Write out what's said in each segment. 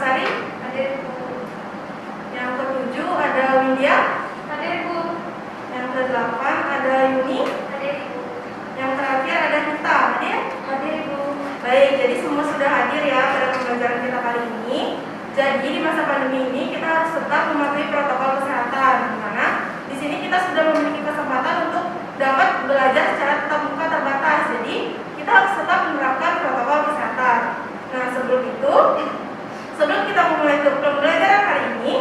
Sari? Hadir, Bu. Yang ketujuh ada Windia? Hadir, Bu. Yang kedelapan ada Yuni? Hadir, Bu. Yang terakhir ada Nita, hadir? Hadir, Bu. Baik, jadi semua sudah hadir ya pada pembelajaran kita kali ini. Jadi di masa pandemi ini kita harus tetap mematuhi protokol kesehatan, karena di sini kita sudah memiliki kesempatan untuk dapat belajar secara tatap muka terbatas. Jadi kita harus tetap menerapkan protokol kesehatan. Nah, sebelum kita memulai pembelajaran kali ini,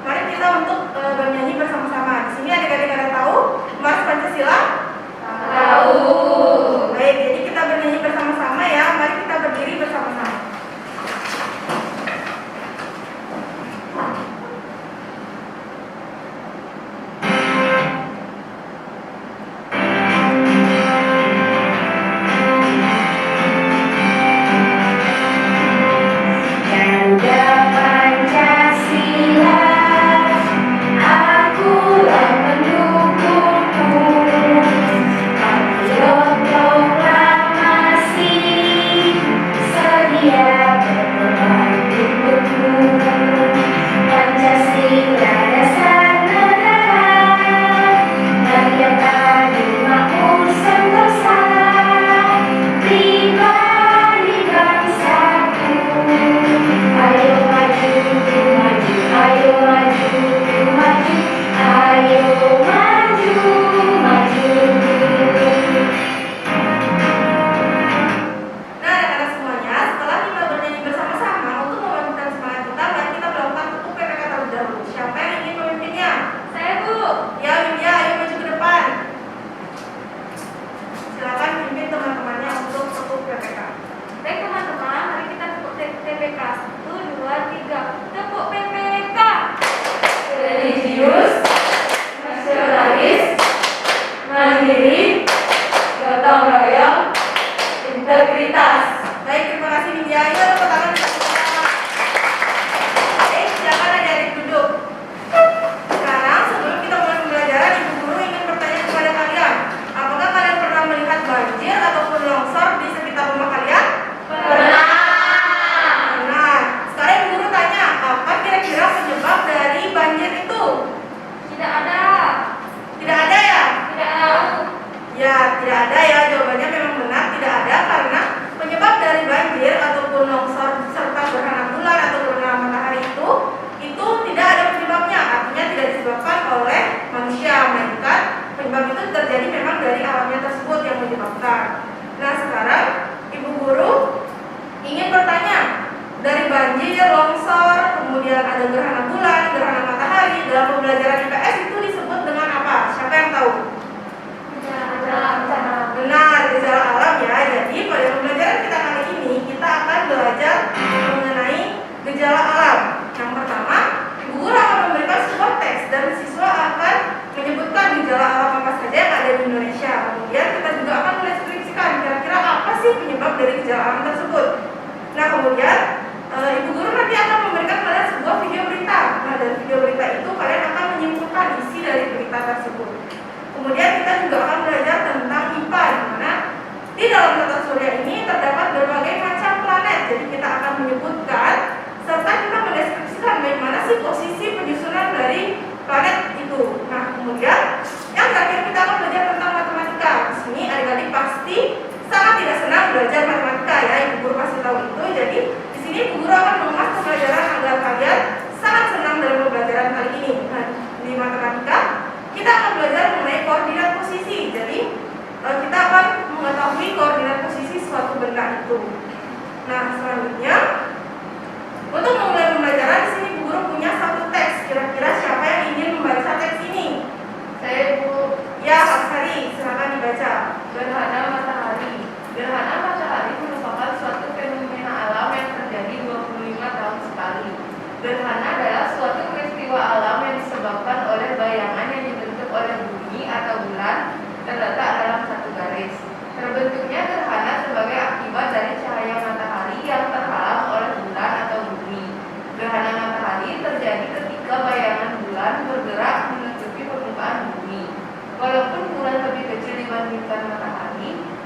mari kita untuk bernyanyi bersama-sama. Di sini adik-adik ada tahu Mars Pancasila? Tahu. Baik, jadi kita bernyanyi bersama-sama ya. Mari kita berdiri bersama-sama.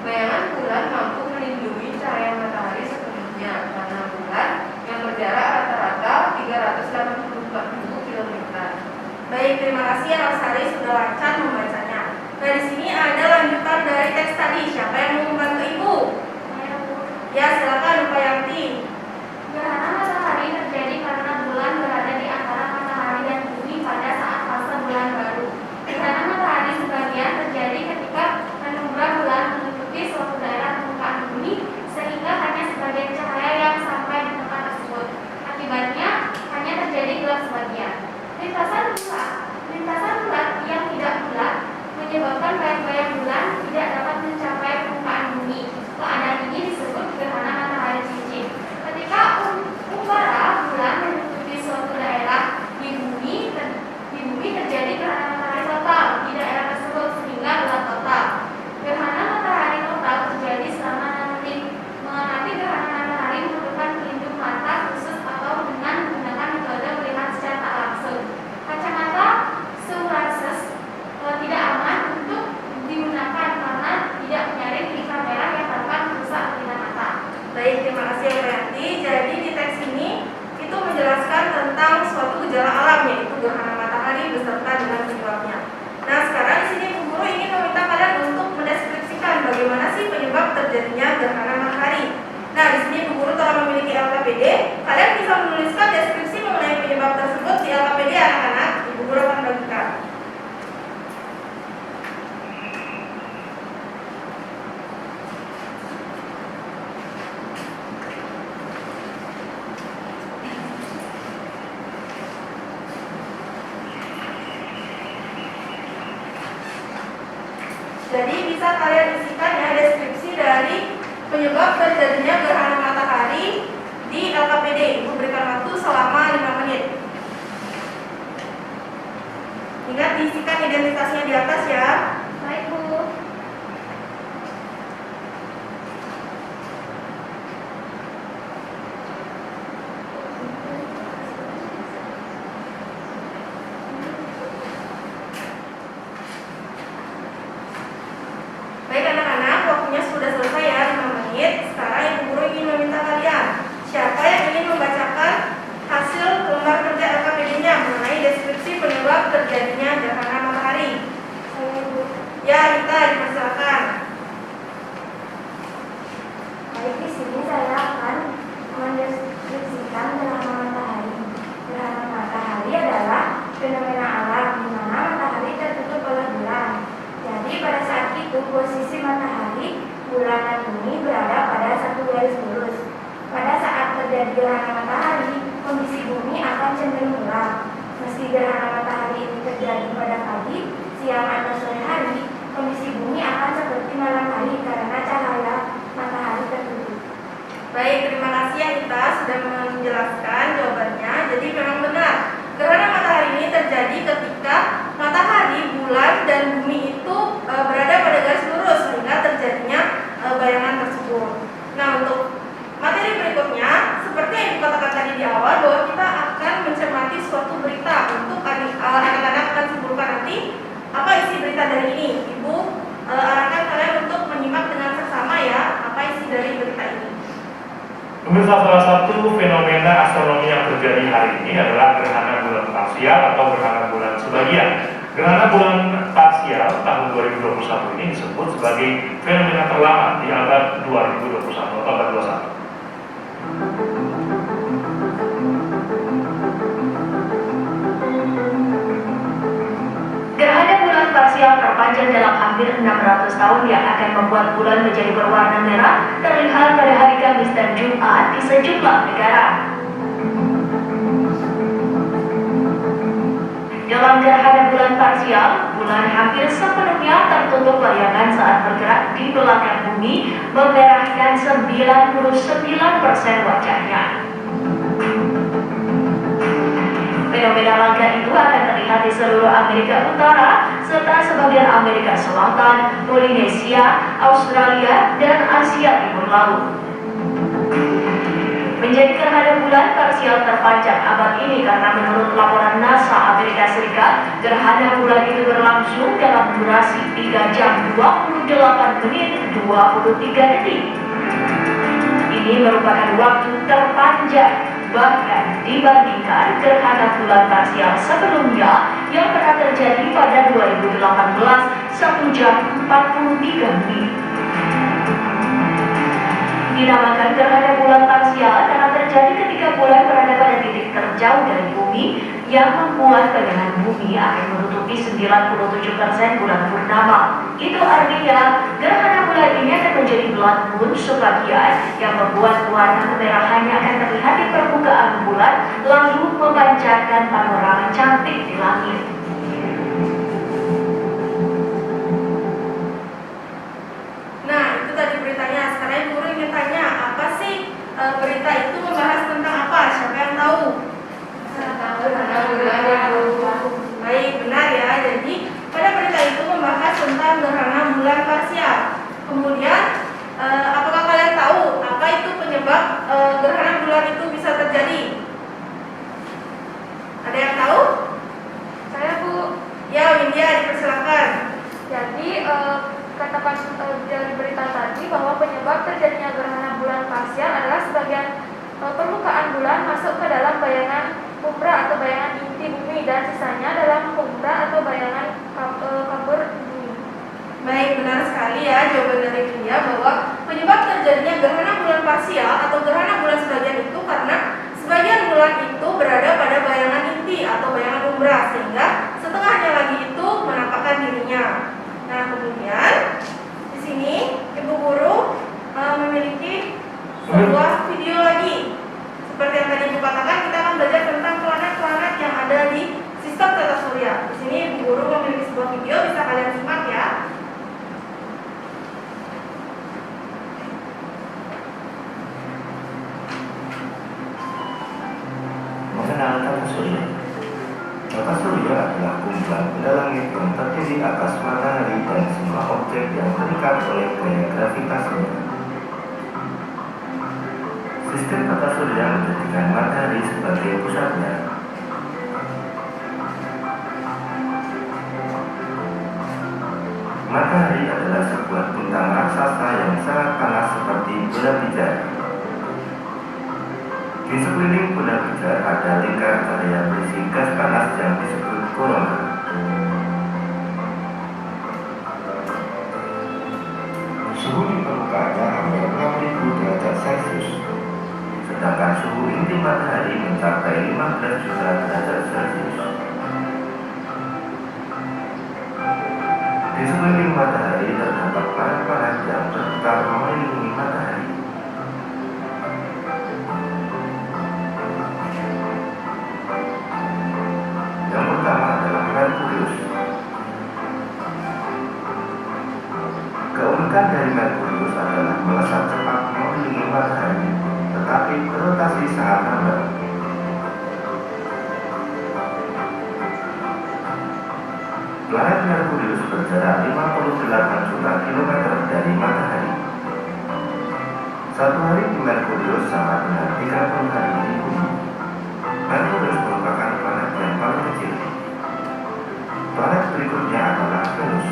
Bayangan bulan mampu melindungi cahaya matahari sepenuhnya karena bulan yang berjarak rata-rata terima kasih ya Rosari sudah lancar membacanya. Nah, di sini ada lanjutan dari teks tadi. Siapa yang mau membantu Ibu? Saya, Bu. Ya, silakan Pak Yanti. Gerhana matahari terjadi karena bulan berada di antara matahari dan bumi pada saat fase bulan baru. Gerhana matahari sebagian terjadi ketika penumbra bulan menutupi suatu daerah permukaan bumi sehingga hanya sebagian cahaya yang sampai di tempat tersebut. Akibatnya hanya terjadi gelap sebagian. Lintasan bulan yang tidak bulat menyebabkan bayang-bayang bulan tidak dapat mencapai permukaan bumi. Keadaan ini disebut gerhana matahari cincin. Ketika umbara bulan menutupi suatu daerah di bumi terjadi gerhana matahari total di daerah tersebut sehingga gelap total. Gerhana matahari total terjadi selama 6 menit. Mengamati gerhana matahari memerlukan pelindung mata khusus atau dengan menggunakan metode melihat secara tak langsung. Kacamata sunglasses tidak aman untuk digunakan karena tidak menyaring inframerah yang dapat merusak retina mata. Baik, terima kasih ya Pak Yanti. Jadi di teks ini itu menjelaskan tentang suatu gejala alam yaitu gerhana matahari beserta dengan penyebabnya. Nah, sekarang di sini Bu Guru ingin meminta kalian untuk mendeskripsikan bagaimana sih penyebab terjadinya gerhana matahari. Nah, di sini Bu Guru telah memiliki LKPD. Kalian bisa menuliskan deskripsi mengenai penyebab tersebut di LKPD anak-anak. Ibu Guru akan bagikan. Jadi bisa kalian isikan ya deskripsi dari penyebab terjadinya gerhana matahari di LKPD. Ibu berikan waktu selama 5 menit. Ingat diisikan identitasnya di atas ya. Baik, Bu. Baik anak-anak, waktunya sudah selesai ya 5 menit. Sekarang Ibu Guru ingin meminta kalian, siapa yang ingin membacakan hasil lembar kerja LKPD-nya mengenai deskripsi penyebab terjadinya gerhana matahari? Saya, Bu. Ya, Rita, dipersilakan. Baik, di sini saya akan mendeskripsikan gerhana matahari. Gerhana matahari adalah fenomena alam di mana matahari tertutup oleh bulan. Jadi pada saat itu posisi matahari, bulan dan bumi berada pada satu garis lurus. Pada saat terjadi gerhana matahari, kondisi bumi akan cenderung gelap. Meski gerhana matahari ini terjadi pada pagi, siang atau sore hari, kondisi bumi akan seperti malam hari karena cahaya matahari tertutup. Baik, terima kasih ya Rita sudah menjelaskan jawabannya. Jadi memang benar, gerhana matahari ini terjadi ketika matahari, bulan, dan bumi itu berada pada garis lurus sehingga terjadinya bayangan tersebut. Nah, untuk materi berikutnya, seperti yang dikatakan tadi di awal bahwa kita akan mencermati suatu berita. Untuk anak-anak akan simpulkan nanti apa isi berita dari ini. Ibu arahkan kalian untuk menyimak dengan seksama ya apa isi dari berita ini. Pemirsa, salah satu fenomena astronomi yang terjadi hari ini adalah gerhana bulan parsial atau gerhana bulan sebagian. Gerhana bulan parsial tahun 2021 ini disebut sebagai fenomena terlama di abad 2021 atau abad 21. Gerhana bulan parsial terpanjang dalam hampir 600 tahun yang akan membuat bulan menjadi berwarna merah terlihat pada hari Kamis dan Jumat di sejumlah negara. Dalam gerhana bulan parsial, bulan hampir sepenuhnya tertutup bayangan saat bergerak di belakang bumi, memerahkan 99% wajahnya. Fenomena langka itu akan terlihat di seluruh Amerika Utara serta sebagian Amerika Selatan, Polinesia, Australia, dan Asia Timur Laut. Menjadi gerhana bulan parsial terpanjang abad ini karena menurut laporan NASA Amerika Serikat, gerhana bulan itu berlangsung dalam durasi 3 jam 28 menit 23 detik. Ini merupakan waktu terpanjang Bahkan dibandingkan gerhana bulan parsial sebelumnya yang pernah terjadi pada 2018 1 jam 43 menit. Dinamakan gerhana bulan parsial karena terjadi ketika bulan berada pada titik terjauh dari bumi yang membuat bayangan bumi akan menutupi 97% bulan purnama. Itu artinya gerhana bulan ini akan menjadi blood moon sebagian yang membuat warna kemerahannya akan terlihat di permukaan bulan lalu memancarkan panorama cantik di langit. Nah, itu tadi beritanya. Sekarang guru ingin tanya, apa sih berita itu membahas tentang apa? Siapa yang tahu? Baik, benar ya. Jadi pada berita itu membahas tentang gerhana bulan parsial. Kemudian, apakah kalian tahu apa itu penyebab gerhana bulan itu bisa terjadi? Ada yang tahu? Saya, Bu. Ya, Windia, dipersilakan. Jadi katakan dari berita tadi bahwa penyebab terjadinya gerhana bulan parsial adalah sebagian permukaan bulan masuk ke dalam bayangan umbra atau bayangan inti bumi dan sisanya dalam umbra atau bayangan kabur bumi. Baik, benar sekali ya jawaban dari Windia bahwa penyebab terjadinya gerhana bulan parsial atau gerhana bulan sebagian itu karena sebagian bulan itu berada pada bayangan inti atau bayangan umbra sehingga setengahnya lagi itu menampakkan dirinya. Nah, kemudian di sini Ibu Guru memiliki sebuah video lagi. Seperti yang tadi Ibu katakan, kita akan belajar tentang planet-planet yang ada di sistem tata surya. Di sini Ibu Guru memiliki sebuah video, bisa kalian simak ya. Mengenal tata surya. Tata surya adalah kumpulan benda langit yang terdiri atas matahari dan semua objek yang terikat oleh gaya gravitasinya. Sistem tata surya menjadikan matahari sebagai pusatnya. Matahari adalah sebuah bintang raksasa yang sangat panas seperti bola pijar. Di sekeliling bola pijar ada lingkar cahaya berisi gas panas yang disebut korona. Suhu di permukaannya hampir 6000 derajat Celcius, sedangkan suhu inti matahari mencapai 15 juta derajat Celcius. Di sekeliling matahari terdapat planet-planet yang berputar mengelilingi matahari. Yang pertama adalah Merkurius. Keunikan dari Merkurius adalah melesat cepat mengelilingi matahari, tetapi berotasi sangat lambat. Planet Merkurius berjarak 58 juta kilometer dari matahari. Satu hari di Merkurius sama dengan 30 hari di bumi. Merkurius merupakan planet yang paling kecil. Planet berikutnya adalah Venus.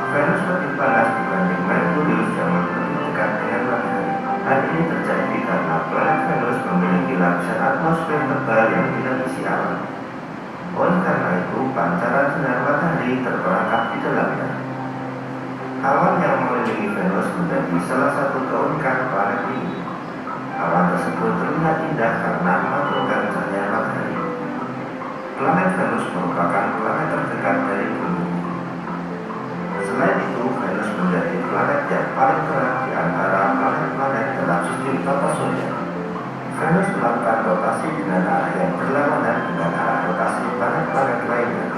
Venus lebih panas dibanding Merkurius yang lebih dekat dengan matahari. Hal ini terjadi karena planet Venus memiliki lapisan atmosfer tebal yang dilapisi awan. Oleh karena itu, pancaran sinar matahari terperangkap di dalamnya. Awan yang mengelilingi Venus menjadi salah satu keunikan planet ini. Awan tersebut terlihat indah karena memantulkan cahaya matahari. Planet Venus merupakan planet terdekat dari bumi. Selain itu, Venus menjadi planet yang paling terang di antara planet-planet dalam sistem tata surya. Venus melakukan rotasi dengan arah yang berlawanan dengan arah rotasi planet-planet lainnya.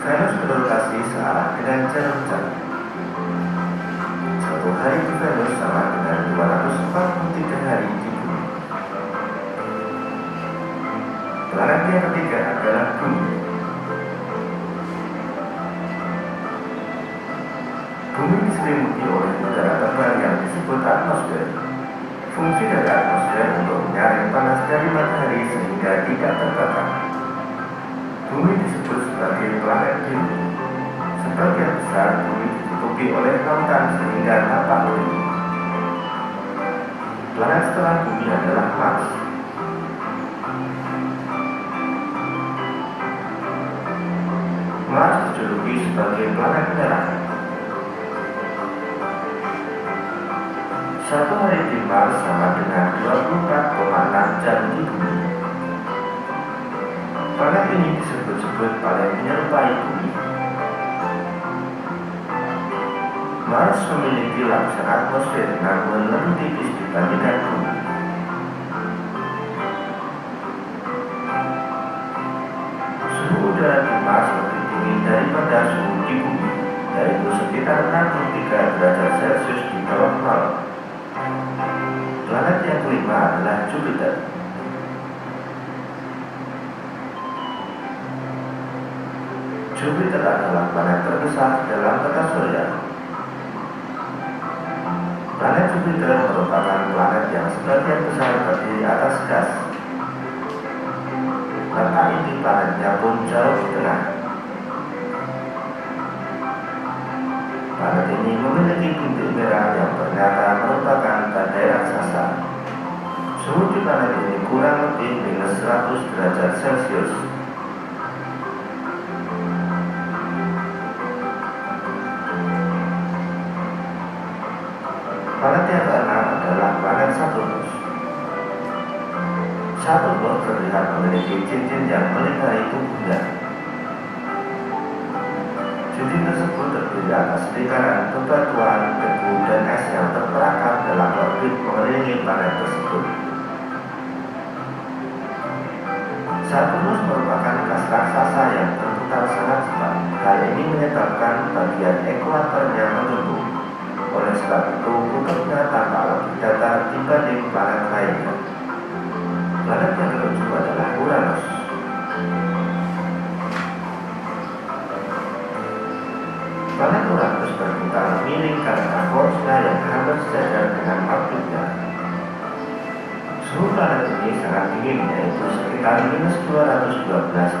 Venus berrotasi searah dengan jarum jam. Satu hari di Venus sama dengan 243 hari di bumi. Planet yang ketiga adalah Bumi. Bumi diselimuti oleh udara tebal yang disebut atmosfer. Fungsi dari atmosfer untuk menyaring panas dari matahari sehingga tidak terbakar. Bumi disebut sebagai planet biru. Sebagian besar bumi ditutupi oleh lautan sehingga tampak biru. Planet setelah Bumi adalah Mars. Mars dijuluki sebagai planet merah. Satu hari di Mars sama dengan 24,6 jam di Bumi. Planet ini disebut-sebut paling menyerupai Bumi. Mars memiliki lapisan atmosfer namun lebih tipis dibandingkan Bumi. Suhu udara di Mars lebih dingin daripada suhu di Bumi, yaitu sekitar 63 derajat Celcius di bawah nol. Planet yang kelima adalah Jupiter. Jupiter adalah planet terbesar dalam tata surya. Planet Jupiter merupakan planet yang sebagian besar terdiri atas gas. Letak inti planetnya pun jauh di tengah. Planet ini memiliki bintik merah yang ternyata merupakan badai raksasa. Suhu di planet ini kurang lebih minus 100 derajat Celcius. Planet yang keenam adalah planet Saturnus. Saturnus terlihat memiliki cincin yang melingkari tubuhnya. Cincin tersebut terdiri atas lingkaran bebatuan, debu, dan es yang terperangkap dalam orbit mengelilingi planet tersebut. Saturnus merupakan gas raksasa yang berputar sangat cepat. Hal ini menyebabkan bagian ekuatornya menggembung. Oleh sebab itu, kutubnya tampak lebih datar dibanding planet lainnya. Planet yang ketujuh adalah Uranus. Planet Uranus berputar miring karena kursnya yang hampir sejajar dengan orbitnya. Suhu planet ini sangat dingin, yaitu sekitar minus 212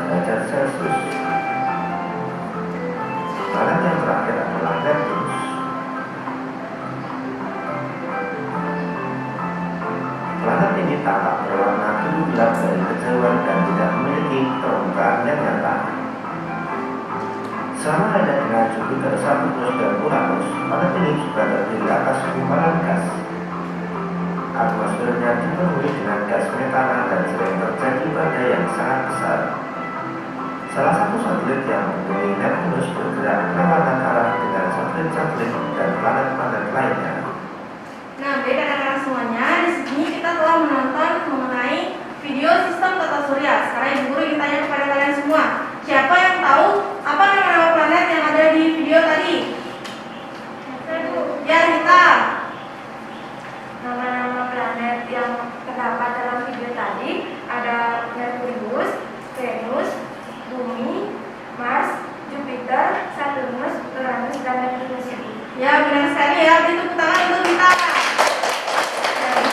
derajat Celcius. Planet yang terakhir adalah Neptunus. Planet ini tampak berwarna biru gelap dari kejauhan dan tidak memiliki permukaan yang nyata. Sama halnya dengan Jupiter, Saturnus, dan Uranus, planet ini juga terdiri atas gumpalan gas. Atmosfernya dipenuhi dengan gas metana dan sering terjadi badai yang sangat besar. Salah satu satelit yang menghubungi Neptunus bergerak berlawanan arah dengan satelit-satelit dan planet-planet lainnya. Nah, baik anak-anak semuanya, di sini kita telah menonton mengenai video sistem tata surya. Sekarang Ibu Guru ingin tanya kepada kalian semua, siapa yang tahu apa nama-nama planet yang ada di video tadi? Ya, Rita. Nama-nama planet yang terdapat dalam video tadi ada Merkurius, Venus, Bumi, Mars, Jupiter, Saturnus, Uranus, dan Neptunus. Ya, benar sekali ya. Beri tepuk tangan untuk Rita. Dan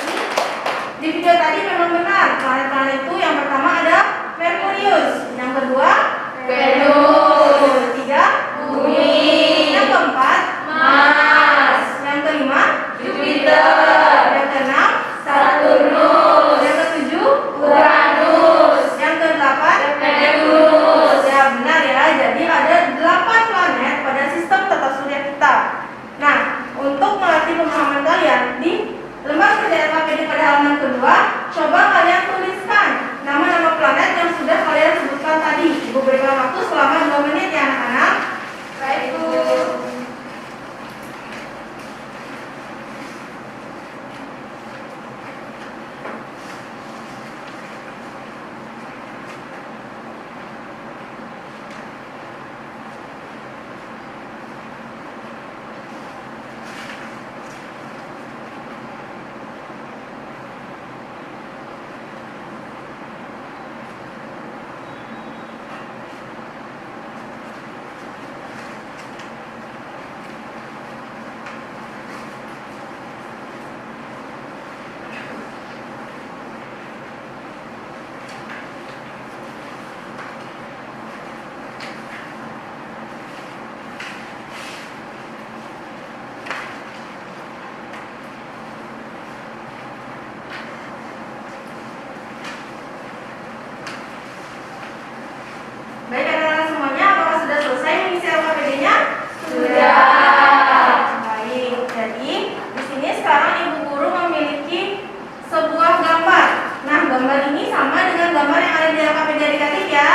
Sudah. Baik. Jadi di sini sekarang Ibu Guru memiliki sebuah gambar. Nah, gambar ini sama dengan gambar yang ada di LKPD Adik-adik ya.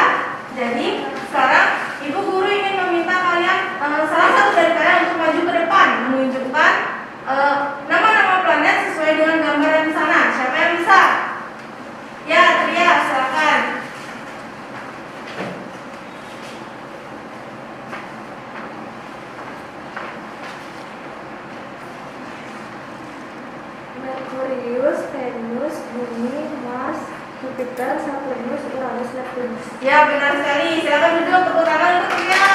Jadi sekarang Ibu Guru ingin meminta kalian salah satu dari kalian untuk maju ke depan menunjukkan nama-nama planet sesuai dengan gambar yang di sana. Siapa yang bisa? Ya, Tria, silakan. Merkurius, Venus, Bumi, Mars, Jupiter, Saturnus, Uranus, Neptunus. Ya, benar sekali. Silakan duduk, tepuk tangan untuk Tria.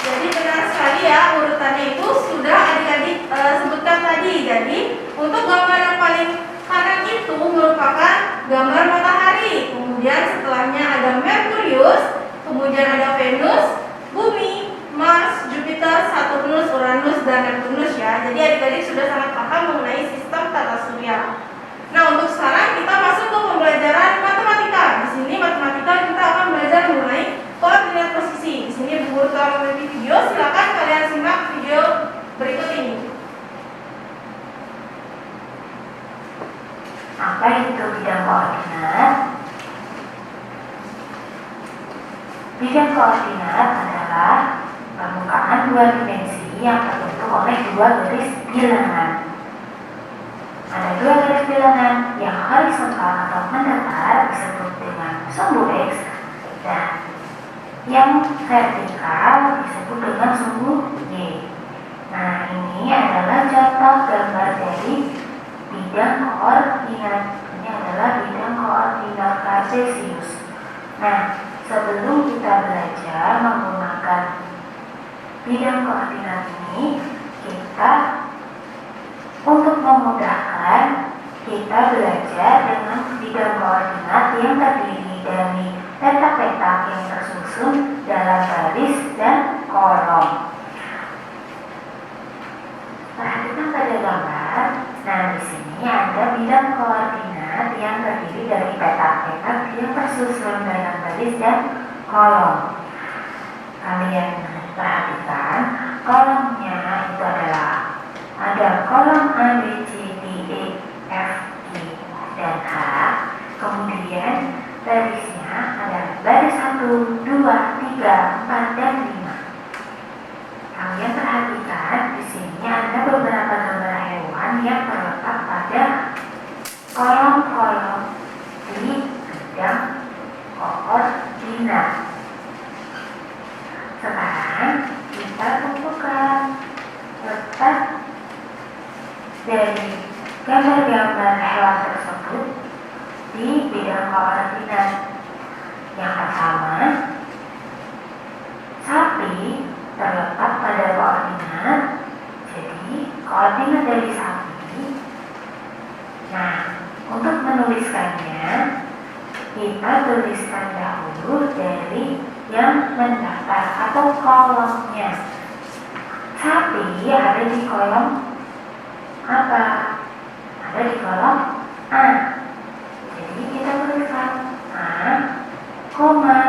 Jadi benar sekali ya, urutannya itu sudah adik-adik sebutkan tadi. Jadi untuk gambar yang paling kanan itu merupakan gambar matahari. Kemudian setelahnya ada Merkurius, kemudian ada Venus, Bumi, Mars, Jupiter, Saturnus, Uranus, dan Neptunus ya. Jadi adik-adik sudah sangat paham mengenai sistem tata surya. Nah, untuk sekarang kita masuk ke pembelajaran matematika. Di sini matematika kita akan belajar mengenai koordinat posisi. Di sini Bu Guru telah memiliki video. Silakan kalian simak video berikut ini. Apa itu bidang koordinat? Bidang koordinat adalah permukaan dua dimensi yang terbentuk oleh dua garis bilangan. Ada dua garis bilangan yang horizontal atau mendatar disebut dengan sumbu X dan yang vertikal disebut dengan sumbu Y. Nah, ini adalah contoh gambar dari bidang koordinat. Ini adalah bidang koordinat kartesius. Nah, sebelum kita belajar menggunakan bidang koordinat ini, kita untuk memudahkan kita belajar dengan bidang koordinat yang terdiri dari petak-petak yang tersusun dalam baris dan kolom. Perhatikan pada gambar. Nah, di sini ada bidang koordinat yang terdiri dari petak-petak yang tersusun dalam baris dan kolom. Kalian perhatikan kolomnya itu adalah ada kolom A, B, C, D, E, F, G, dan H. Kemudian barisnya ada baris 1, 2, 3, 4, dan 5. Kalian perhatikan di sini ada beberapa gambar hewan yang terletak pada kolom-kolom di bidang koordinat. Sekarang kita tentukan letak dari gambar-gambar hewan tersebut di bidang koordinat. Yang pertama, sapi terletak pada koordinat. Jadi koordinat dari sapi. Nah, untuk menuliskannya kita tuliskan dahulu dari yang mendatar atau kolomnya. Sapi ada di kolom apa? Ada di kolom A. Jadi kita tuliskan A, koma,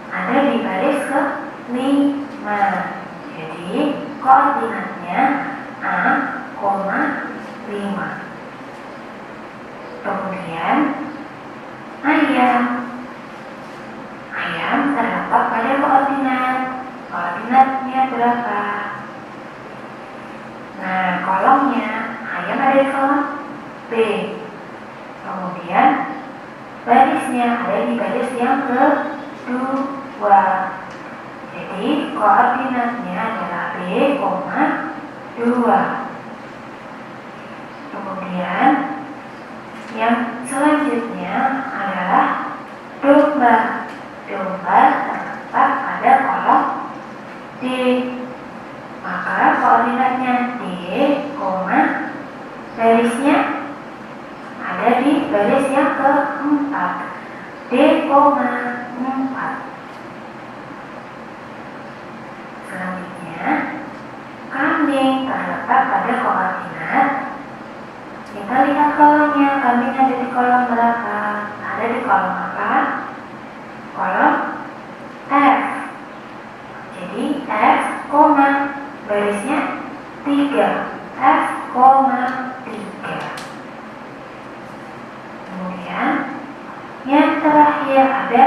ada di baris ke-5. Jadi koordinatnya A, 5. Kemudian ayam. Ayam terletak pada koordinat. Koordinatnya berapa? Nah, kolomnya ayam ada di kolom B. Kemudian barisnya ada di baris yang ke-2. Jadi koordinatnya adalah B, 2. Kemudian yang selanjutnya adalah domba. Domba terletak pada kolom D. Maka koordinatnya D, barisnya ada di baris yang ke-4. D, 4. Selanjutnya, kambing terletak pada koordinat. Kita lihat kolomnya, kambing ada di kolom berapa? Ada di kolom apa? Kolom F. koma, barisnya 3, F, 3. Kemudian yang terakhir ada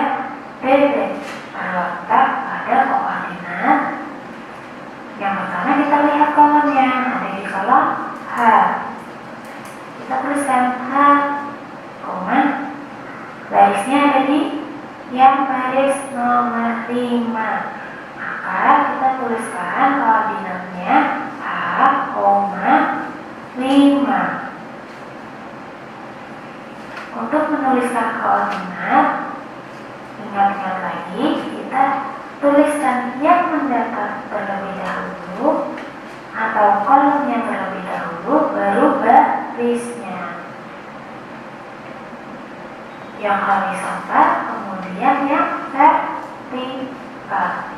BB, terletak pada koordinat. Yang pertama kita lihat kolomnya, ada di kolom H. Kita tuliskan H, koma, barisnya ada di yang baris nomor 5. Maka kita tuliskan koordinatnya H, 5. Untuk menuliskan koordinat, ingat-ingat lagi, kita tuliskan yang mendatar terlebih dahulu atau kolomnya terlebih dahulu, baru barisnya. Yang horizontal, kemudian yang vertikal.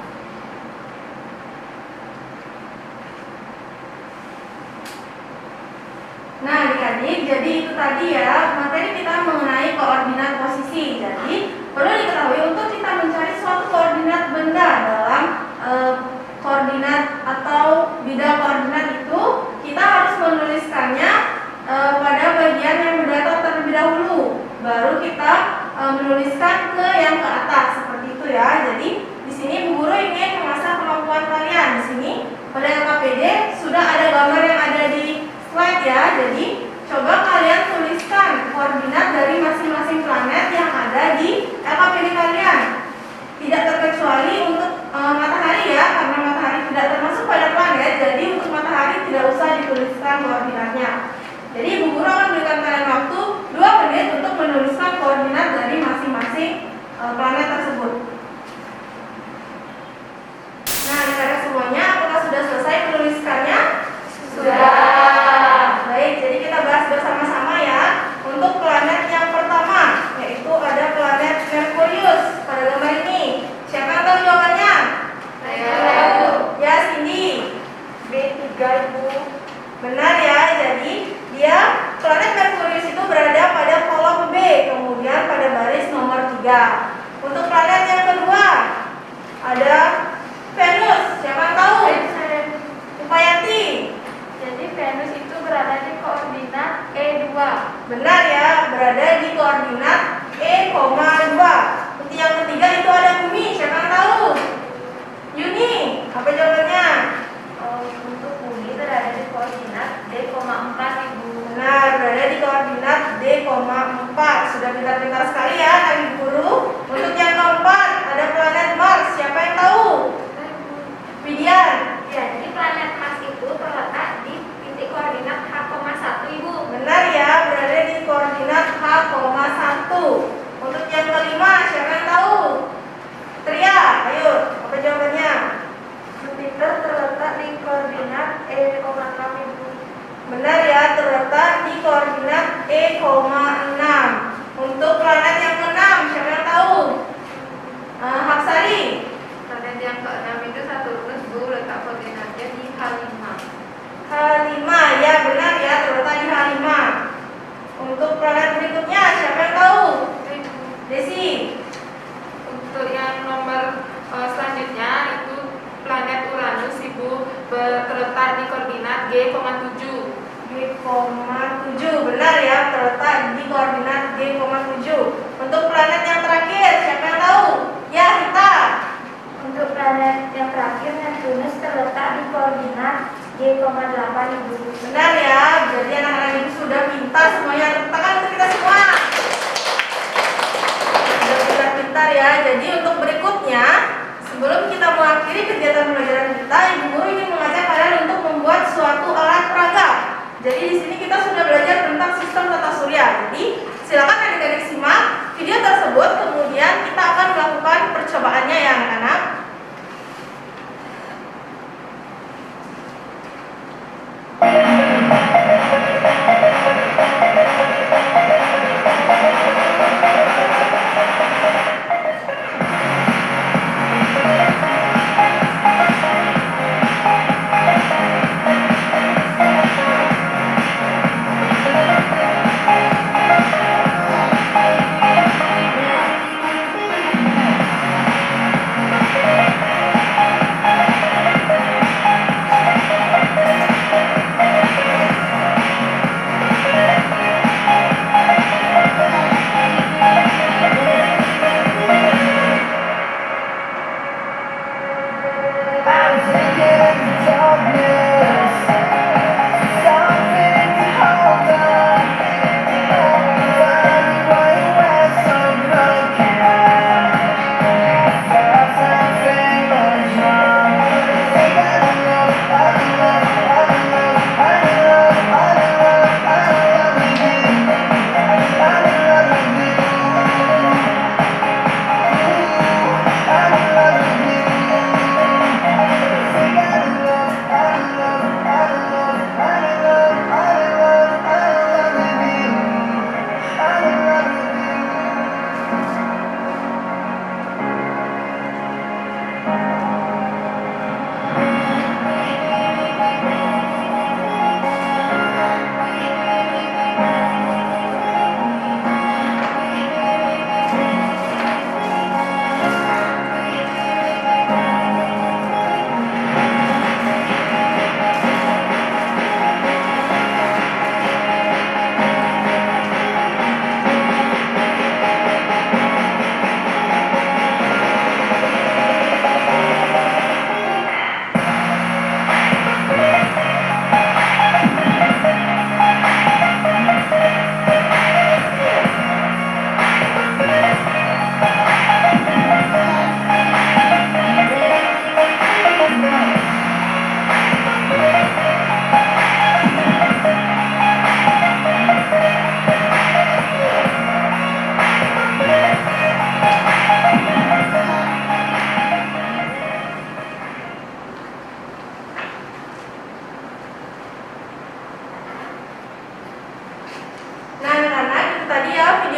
Nah, adik-adik, jadi itu tadi ya materi kita mengenai koordinat posisi. Jadi perlu diketahui untuk kita mencari suatu koordinat benda dalam koordinat atau bidang koordinat itu, kita harus menuliskannya pada bagian yang mendatar terlebih dahulu. Baru kita menuliskan ke yang ke atas seperti itu ya. Jadi di sini Bu Guru ingin mengasah kemampuan kalian. Di sini pada LKPD sudah ada gambar yang ada di slide ya. Jadi coba kalian tuliskan koordinat dari masing-masing planet yang ada di LKPD kalian. Tidak terkecuali untuk matahari ya, karena matahari tidak termasuk pada planet. Jadi untuk matahari tidak usah dituliskan koordinatnya. Jadi Ibu Guru akan berikan kalian waktu 2 menit untuk menuliskan koordinat dari masing-masing planet tersebut. Nah, adik-adik semuanya, apakah sudah selesai menuliskannya? Sudah. Baik, jadi kita bahas bersama-sama ya. Untuk planet yang pertama, yaitu ada planet Merkurius pada gambar ini. Siapa yang tahu jawabannya? Saya tahu. Ya, Cindy. B3 Ibu. Benar ya, jadi dia planet Merkurius itu berada pada kolom B, kemudian pada baris nomor 3. Untuk planet yang kedua ada Venus. Siapa yang tahu? Upayati. Jadi Venus itu berada di koordinat E2. Benar ya, berada di koordinat E,2. Untuk yang ketiga itu ada Bumi. Siapa yang tahu? Yuni, apa jawabannya? Untuk bumi berada di koordinat D,4 Ibu. Benar, berada di koordinat D,4. Sudah pintar-pintar sekali ya Ibu Guru. Untuk yang keempat ada planet Mars. Siapa yang tahu? Widian. Ya, jadi planet Mars itu terletak di titik koordinat H,1 Ibu. Benar ya, berada di koordinat H,1. Untuk yang kelima, siapa yang tahu? Tria, ayo, apa jawabannya? Jupiter terletak di koordinat E,6 Ibu. Benar ya, terletak di koordinat E,6. Untuk planet yang keenam, siapa yang tahu? Haksari. Planet yang ke-6 itu Saturnus Bu, letak koordinatnya di H5. H5, ya benar ya, terletak di H5. Untuk planet berikutnya, siapa yang tahu? Desi. Untuk yang nomor selanjutnya itu planet Uranus Ibu, terletak di koordinat G,7. G,7, benar ya, terletak di koordinat G,7. Untuk planet yang terakhir, siapa yang tahu? Ya, Rita. Untuk planet yang terakhir Neptunus terletak di koordinat G,8 Ibu. Benar ya, jadi anak-anak ibu sudah pintar semuanya. Tepuk tangan untuk kita semua. Sudah pintar-pintar ya. Jadi untuk berikutnya, sebelum kita mengakhiri kegiatan pembelajaran kita, Ibu Guru ingin mengajak kalian untuk membuat suatu alat peraga. Jadi di sini kita sudah belajar tentang sistem tata surya. Jadi silakan adik-adik simak video tersebut, kemudian kita akan melakukan percobaannya ya anak-anak.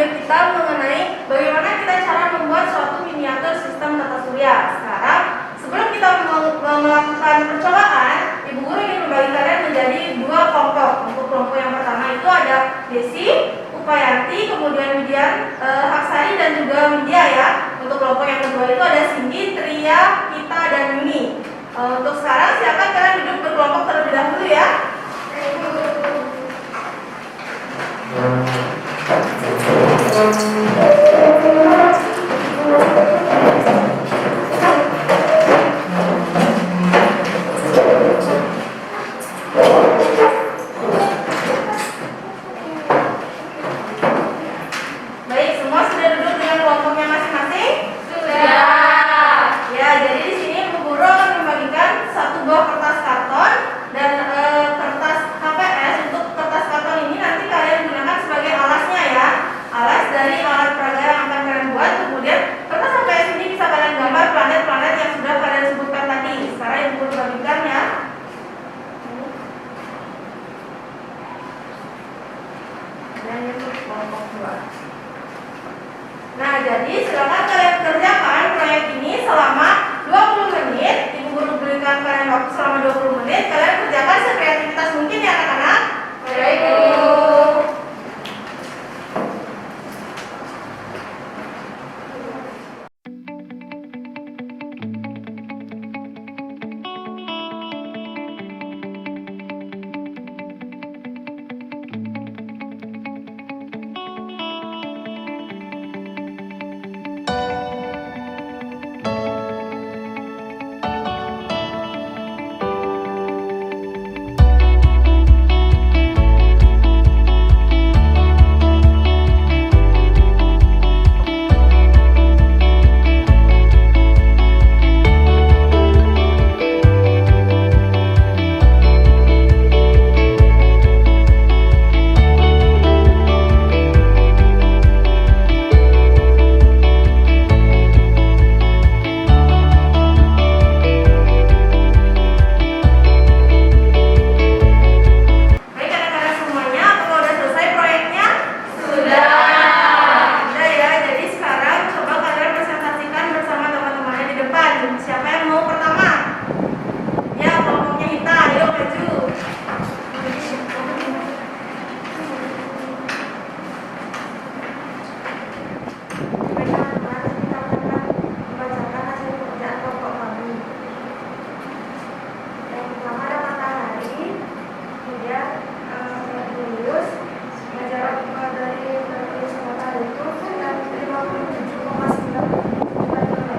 video kita mengenai bagaimana kita cara membuat suatu miniatur sistem tata surya. Sekarang, sebelum kita melakukan percobaan, Ibu Guru ingin membagi kalian menjadi dua kelompok. Untuk kelompok yang pertama itu ada Desi, Upayanti, kemudian Widian, Haksari, dan juga Widya ya. Untuk kelompok yang kedua itu ada Cindy, Tria, Kita, dan Yuni. Untuk sekarang silakan kalian duduk berkelompok terlebih dahulu ya. Baik, semua sudah duduk dengan kelompoknya masing-masing? Sudah. Ya, jadi di sini Bu Guru akan membagikan satu buah kertas karton dan kertas HPS. Untuk kertas karton ini nanti kalian gunakan sebagai alasnya ya. Alas dari alat peraga yang akan kalian buat. Kemudian kertas HPS ini bisa kalian gambar planet-planet yang sudah kalian sebutkan tadi. Sekarang Ibu Guru bagikan ya. Dan untuk kelompok 2. Nah, jadi silakan kalian kerjakan proyek ini selama 20 menit. Ibu Guru berikan kalian waktu selama 20 menit. Kalian kerjakan sekreativitas mungkin ya anak-anak. Baik, Bu. Baik anak-anak semuanya, apakah udah selesai proyeknya? Sudah. Sudah ya, jadi sekarang coba kalian presentasikan bersama teman-temannya di depan. Siapa yang mau pertama? Ya, kelompoknya Hita, ayo maju. Baik teman-teman, kita akan membacakan hasil pekerjaan kelompok kami. Yang pertama ada matahari, kemudian Merkurius, jarak dari Merkurius ke matahari itu 57,9 km.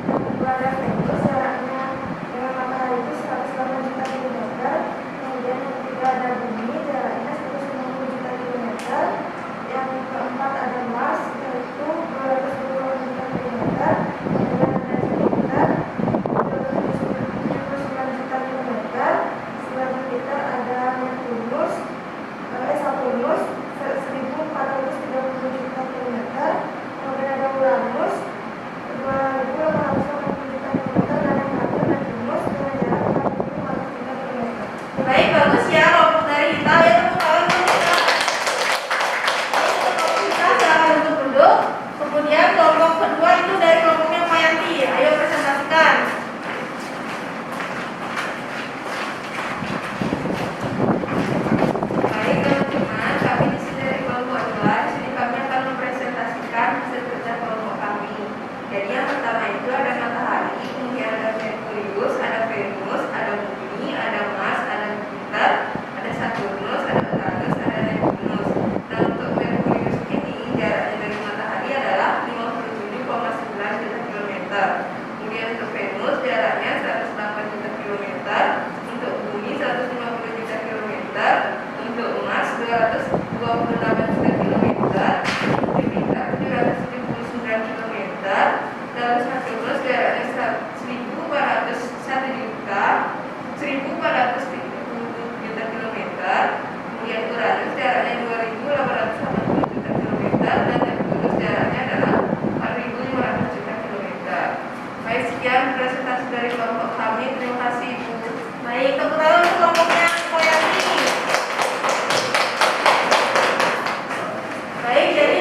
Yang kedua ada Venus, jaraknya dengan matahari itu 108 juta kilometer. Kemudian yang ketiga ada Bumi, jaraknya 150 juta kilometer. Yang keempat ada Mars, yaitu 220 juta kilometer. Kemudian ada Jupiter, 279 juta kilometer. Selain Jupiter ada Saturnus, 1430 juta kilometer. Kemudian ada Uranus, 2880 juta kilometer. Dan yang terakhir Neptunus dengan jarak 4500 juta kilometer. Baik, bagus ya kelompok dari Hita. Ya, tepuk tangan untuk Hita. Baik, kelompok Hita silakan untuk duduk. Kemudian kelompok kedua itu dari kelompoknya Upayanti. Ayo presentasikan. Baik teman-teman, kami di sini dari kelompok 2. Di sini kami akan mempresentasikan hasil kerja kelompok kami. Jadi yang pertama itu ada matahari, kemudian ada Merkurius, ada Venus, ada Bumi, ada Mars, ada Jupiter, ada Saturnus, ada Uranus, ada Neptunus. Nah, untuk Merkurius ini jaraknya dari matahari adalah 57,9 juta kilometer. Kemudian untuk Venus jaraknya 108 juta kilometer, untuk Bumi 150 juta kilometer, untuk Mars 228 juta kilometer, Jupiter 779 kilometer, lalu Saturnus jaraknya 1.401 juta 1.430 juta kilometer, kemudian Uranus jaraknya 2.880 juta kilometer, dan Neptunus jaraknya adalah 4.500 juta kilometer. Baik, sekian presentasi dari kelompok kami. Terima kasih Ibu. Baik, tepuk tangan untuk kelompoknya Koyati. Baik, jadi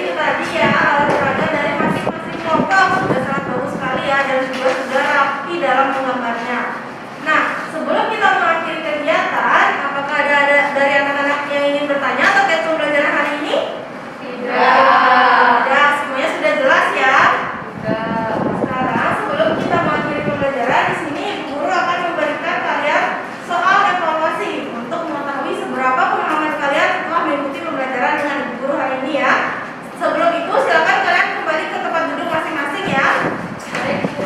dalam menggambarnya. Nah, sebelum kita mengakhiri kegiatan, apakah ada dari anak-anak yang ingin bertanya terkait pembelajaran hari ini? Tidak. Ya, semuanya sudah jelas ya. Sekarang sebelum kita mengakhiri pembelajaran, di sini Ibu Guru akan memberikan kalian soal evaluasi untuk mengetahui seberapa pemahaman kalian setelah mengikuti pembelajaran dengan Ibu Guru hari ini ya. Sebelum itu silakan kalian kembali ke tempat duduk masing-masing ya. Baik, Bu.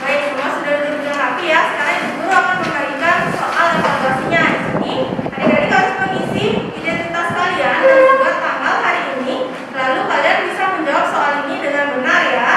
Baik, semua sudah duduk dengan rapi ya. Sekarang Ibu Guru akan memberikan soal evaluasinya. Di sini adik-adik harus mengisi identitas kalian dan juga tanggal hari ini. Lalu kalian bisa menjawab soal ini dengan benar ya.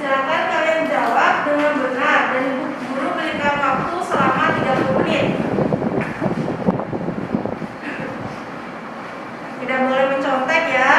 Silakan kalian jawab dengan benar dan Ibu Guru berikan waktu selama 30 menit. Tidak boleh mencontek ya.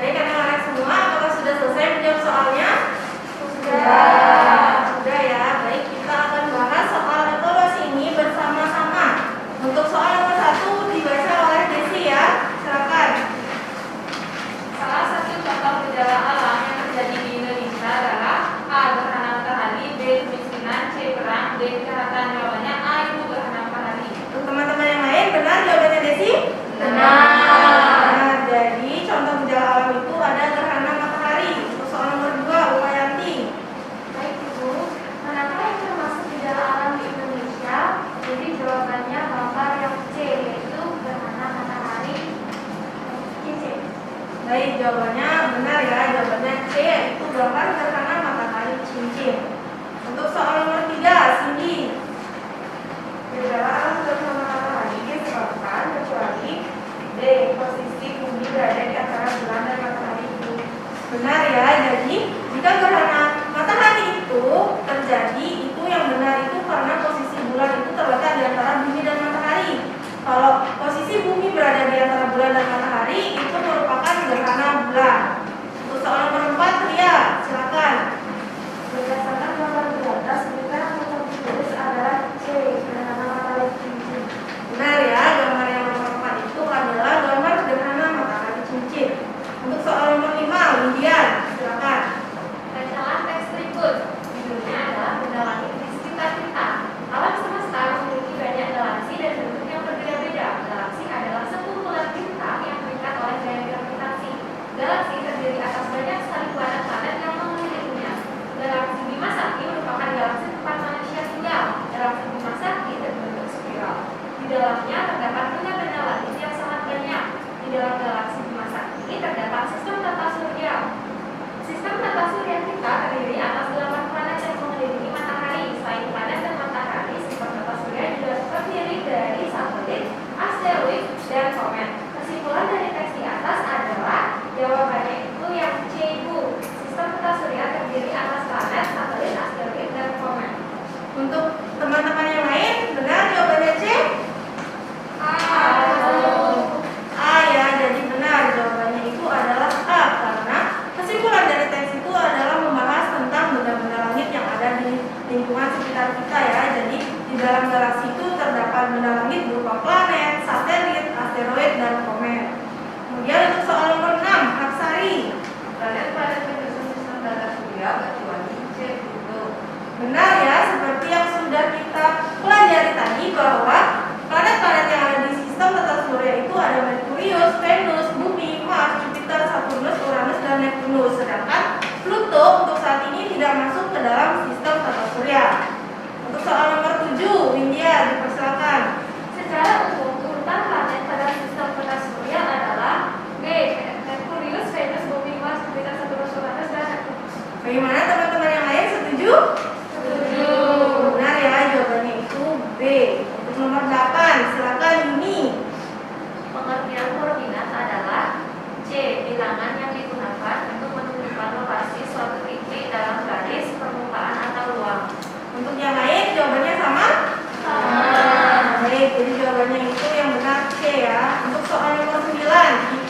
Baik anak-anak semua, apakah sudah selesai menjawab soalnya? Sudah ya. Baik, kita akan bahas soal evaluasi ini bersama-sama. Untuk soal nomor 1 dibaca oleh Desi ya. Silakan. Salah satu contoh gejala alam yang terjadi di Indonesia adalah A. Gerhana matahari, B. Kemiskinan, C. Perang, D. Kejahatan. Jawabannya A. Itu gerhana matahari. Untuk teman-teman yang lain, benar jawabannya Desi? Benar. Nah, jadi contoh gejala alam itu ada gerhana matahari. Untuk soal nomor 2, Upayanti. Baik Ibu, manakah yang termasuk gejala alam di Indonesia? Jadi jawabannya gambar yang C, yaitu gerhana matahari cincin. Baik, jawabannya benar ya. Jawabannya C, yaitu gambar gerhana matahari cincin. Untuk soal nomor 3, Cindy. Gejala alam gerhana matahari disebabkan kecuali D. Posisi bumi berada di antara bulan dan matahari itu. Benar ya. Jadi jika gerhana matahari itu terjadi, itu yang benar itu karena posisi bulan itu terletak di antara bumi dan matahari. Kalau posisi bumi berada di antara bulan dan matahari, itu merupakan gerhana bulan. Untuk soal nomor 4, Ria, silakan. Berdasarkan gambar di atas, berita yang tertulis adalah C. Gerhana matahari cincin. Benar ya, gambar yang nomor 4 itu adalah gambar gerhana matahari cincin. Untuk soal nomor 5, Lindian, silakan. Rancangan teks berikut judulnya adalah benda langit di sekitar kita. Alam semesta memiliki banyak galaksi dan bentuk yang berbeda-beda. Galaksi adalah sekumpulan bintang yang terikat oleh gaya gravitasi. Galaksi terdiri atas banyak sekali planet-planet yang mengelilinginya. Galaksi Bima Sakti merupakan galaksi tempat manusia tinggal. Galaksi Bima Sakti berbentuk spiral. Di dalamnya terdapat benda-benda langit yang sangat banyak. Di dalam galaksi Bima Sakti terdapat sistem tata surya. Sistem tata surya kita terdiri atas 8 planet yang mengelilingi matahari. Selain planet dan matahari, sistem tata surya juga terdiri dari satelit, asteroid, dan komet. Kesimpulan dari teks di atas adalah jawabannya itu yang C, Bu. Sistem tata surya terdiri atas planet, satelit, asteroid, dan komet. Untuk teman-teman yang lain, benar jawabannya C? A ya, jadi benar jawabannya itu adalah A.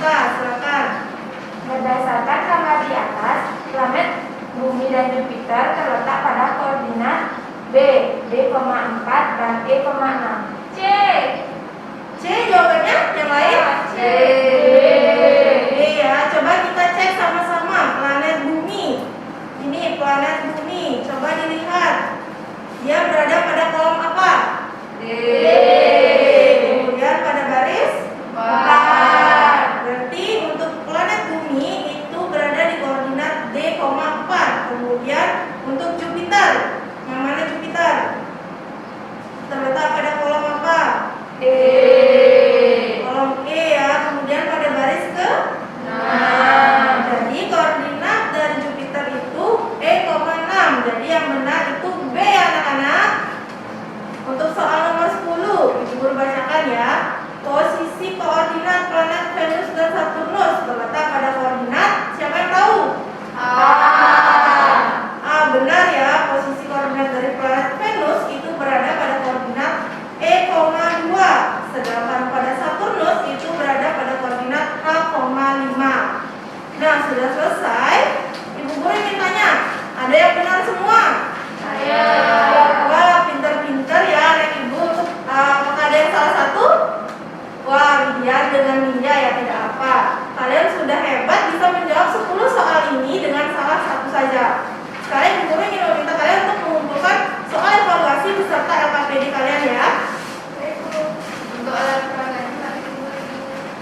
Novita, silakan. Berdasarkan gambar di atas, planet Bumi dan Jupiter terletak pada koordinat B, D,4 dan E,6. C. C jawabannya, yang lain? C. B ya, coba kita cek sama-sama planet Bumi. Ini planet Bumi, coba dilihat. Dia berada pada kolom apa? D. Kemudian pada baris 4. Berarti untuk planet Bumi itu berada di koordinat D,4. Kemudian untuk Jupiter, yang mana Jupiter? Terletak pada kolom apa? E. Kolom E ya. Kemudian pada baris ke 6. Jadi koordinat dari Jupiter itu E,6. Jadi yang benar itu B ya anak-anak. Untuk soal nomor 10, Ibu Guru bacakan ya. Posisi koordinat planet Venus dan Saturnus terletak pada koordinat, siapa yang tahu? Benar ya, posisi koordinat dari planet Venus itu berada pada koordinat E,2. Sedangkan pada Saturnus itu berada pada koordinat H,5. Nah, sudah selesai. Ibu Guru ingin tanya, ada yang benar semua? Wah, pinter-pinter ya anak ibu. Untuk apakah ada yang salah satu? Wah, biar dengan ninja ya, tidak apa. Kalian sudah hebat bisa menjawab 10 soal ini dengan salah satu saja. Sekarang Ibu Guru ingin meminta kalian untuk mengumpulkan soal evaluasi beserta LKPD kalian ya. Untuk alat peraganya.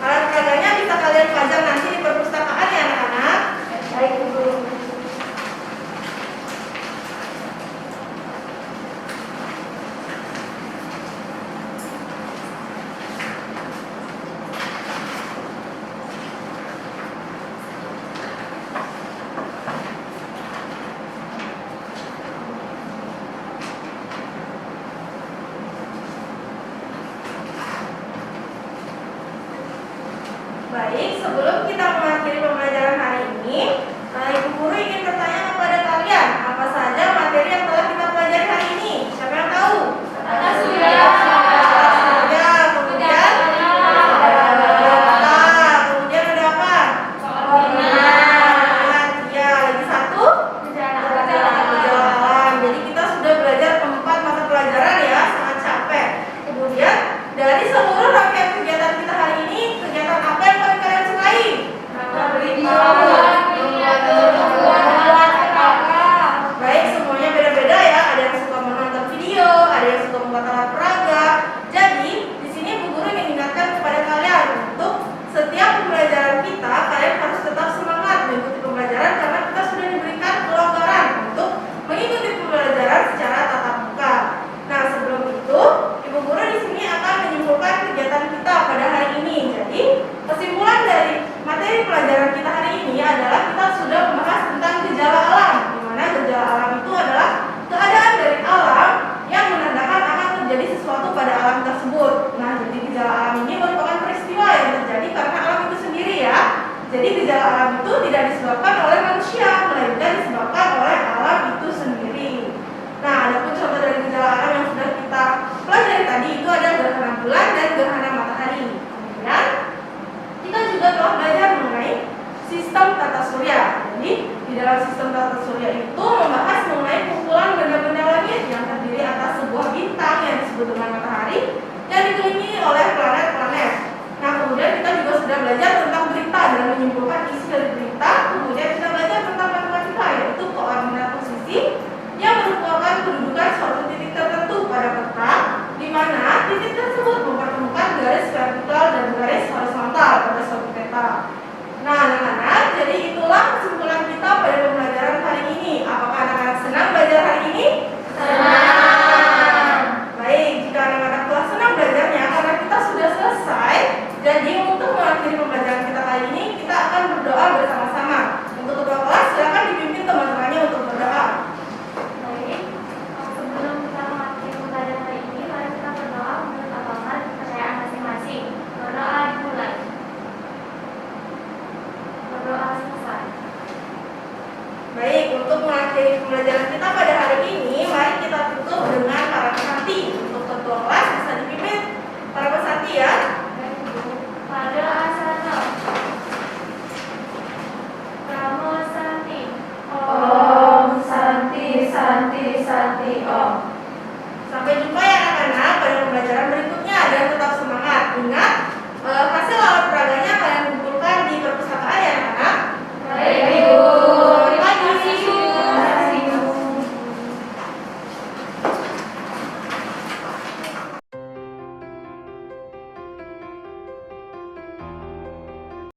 Alat peraganya bisa kalian pajang nanti di perpustakaan ya anak-anak. Baik, Ibu Guru. Baik, sebelum kita mengakhiri pembelajaran hari ini, Ibu Guru ingin bertanya kepada kalian, apa saja materi yang telah kita pelajari hari ini? Siapa yang tahu? Tata surya. Ya, kemudian kemudian ada apa? Koordinat. Ya, lagi satu Gejala. jalan. Jadi kita sudah belajar 4 mata pelajaran ya, sangat capek. Kemudian dari seluruh rangkaian kegiatan kita hari ini, kegiatan apa yang paling kalian sukai? Baik, semuanya beda-beda ya. Ada yang suka menonton video, ada yang suka membuat alat peraga. Jadi, di sini Bu Guru ingin ingatkan kepada kalian untuk setiap pembelajaran kita, kalian harus tetap semangat mengikuti pembelajaran karena kita sudah diberikan kelonggaran untuk mengikuti pembelajaran secara tatap muka. Nah, sebelum itu, Ibu Guru di sini akan menyimpulkan kegiatan kita pada hari ini. Jadi, kesimpulan dari materi pelajaran kita hari ini adalah kita sudah membahas tentang gejala alam, di mana gejala alam itu adalah keadaan dari alam yang menandakan akan terjadi sesuatu pada alam tersebut. Nah, jadi gejala alam ini merupakan peristiwa yang terjadi karena alam itu sendiri ya. Jadi gejala alam itu tidak disebabkan oleh manusia, melainkan disebabkan